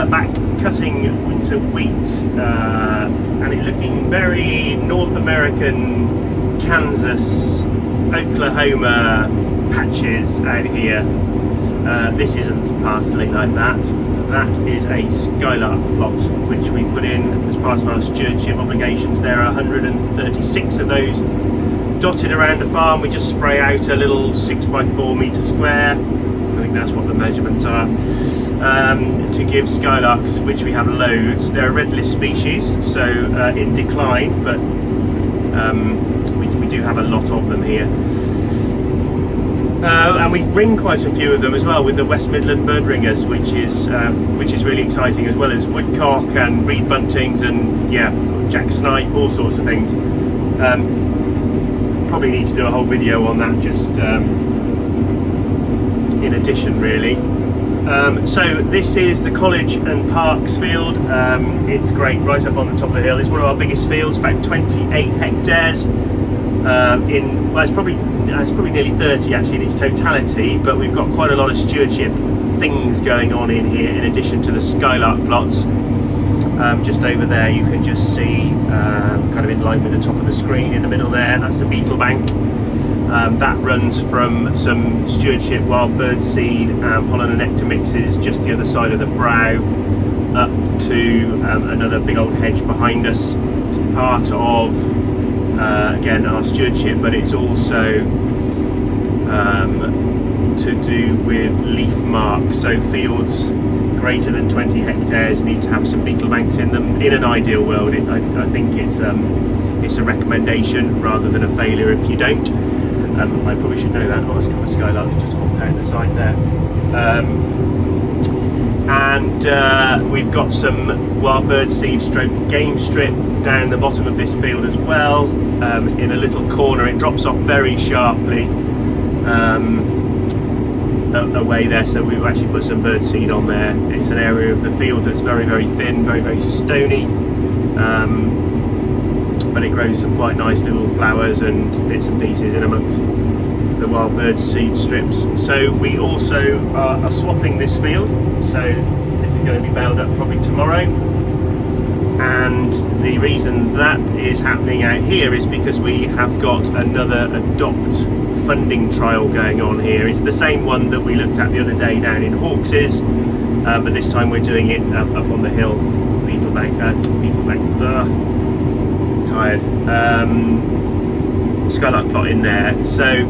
back cutting winter wheat, and it looking very North American, Kansas, Oklahoma patches out here. This isn't partly like that. That is a Skylark plot which we put in as part of our stewardship obligations. There are 136 of those dotted around the farm. We just spray out a little 6x4 metre square, I think that's what the measurements are, to give skylarks, which we have loads. They're a red list species, so in decline, but we do have a lot of them here. And we ring quite a few of them as well with the West Midland bird ringers, which is really exciting, as well as woodcock and reed buntings and jack snipe, all sorts of things. Probably need to do a whole video on that, just in addition, really. So this is the College and Parks field. It's great, right up on the top of the hill. It's one of our biggest fields, about 28 hectares. It's probably nearly 30 actually in its totality, but we've got quite a lot of stewardship things going on in here in addition to the Skylark plots. Just over there you can just see, kind of in line with the top of the screen in the middle there, that's the Beetle bank. That runs from some stewardship wild bird seed and pollen and nectar mixes just the other side of the brow up to another big old hedge behind us. It's part of again our stewardship, but it's also to do with leaf marks. So fields greater than 20 hectares need to have some beetle banks in them. In an ideal world, I think it's a recommendation rather than a failure if you don't. I probably should know that. Oh, there's a couple of skylarks just hopped out the side there. And we've got some wild bird seed stroke game strip down the bottom of this field as well. In a little corner, it drops off very sharply away there, so we've actually put some bird seed on there. It's an area of the field that's very, very thin, very, very stony, but it grows some quite nice little flowers and bits and pieces in amongst the wild bird seed strips. So we also are swathing this field, so this is going to be baled up probably tomorrow. And the reason that is happening out here is because we have got another adopt funding trial going on here. It's the same one that we looked at the other day down in Hawkses, but this time we're doing it up on the hill. Beetle bank, tired. Skylark plot in there. So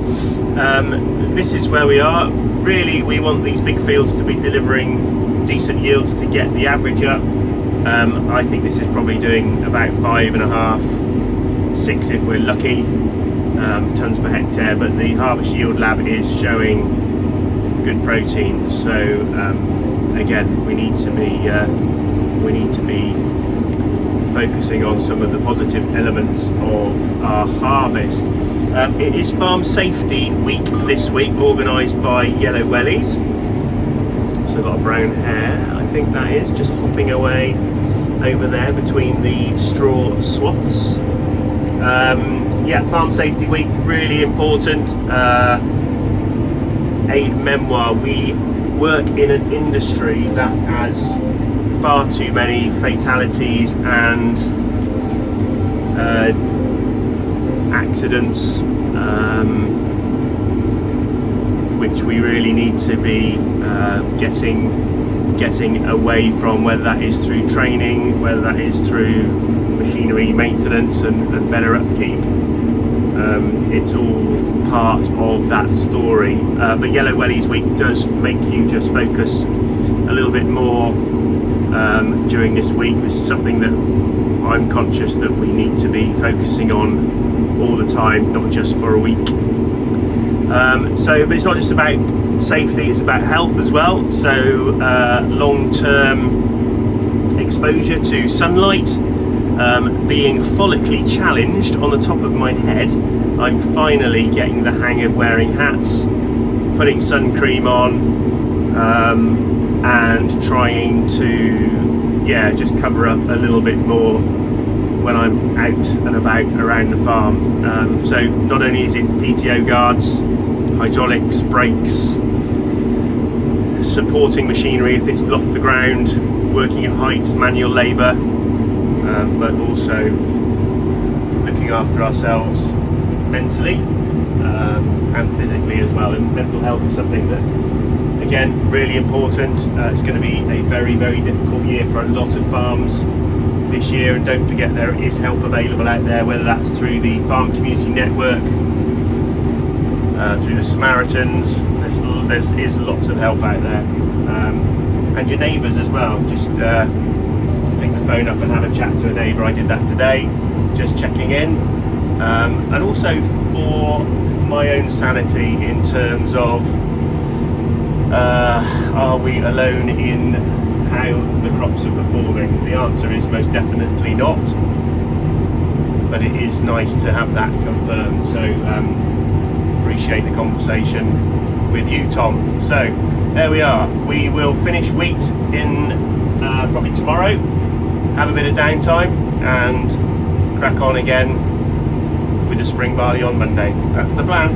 this is where we are. Really, we want these big fields to be delivering decent yields to get the average up. I think this is probably doing about 5.5, 6 if we're lucky, tons per hectare, but the Harvest Yield Lab is showing good protein. So again, we need to be focusing on some of the positive elements of our harvest. It is Farm Safety Week this week, organised by Yellow Wellies. So I've got a brown hare, I think that is, just hopping away over there between the straw swaths. Farm Safety Week, really important. Aid Memoir, we work in an industry that has far too many fatalities and accidents, which we really need to be getting away from, whether that is through training, whether that is through machinery maintenance and better upkeep. It's all part of that story, but Yellow Wellies Week does make you just focus a little bit more during this week. This is something that I'm conscious that we need to be focusing on all the time, not just for a week. But it's not just about safety, it's about health as well. So long-term exposure to sunlight, being follically challenged on the top of my head, I'm finally getting the hang of wearing hats, putting sun cream on, and trying to just cover up a little bit more when I'm out and about around the farm. So not only is it PTO guards, hydraulics, brakes, supporting machinery if it's off the ground, working at heights, manual labour, but also looking after ourselves mentally and physically as well. And mental health is something that, again, really important. It's going to be a very, very difficult year for a lot of farms this year, and don't forget there is help available out there, whether that's through the Farm Community Network, through the Samaritans. There's lots of help out there, and your neighbours as well. Just pick the phone up and have a chat to a neighbour. I did that today, just checking in, and also for my own sanity in terms of are we alone in how the crops are performing? The answer is most definitely not, but it is nice to have that confirmed. So appreciate the conversation with you, Tom. So there we are. We will finish wheat in probably tomorrow, have a bit of downtime, and crack on again with the spring barley on Monday. That's the plan.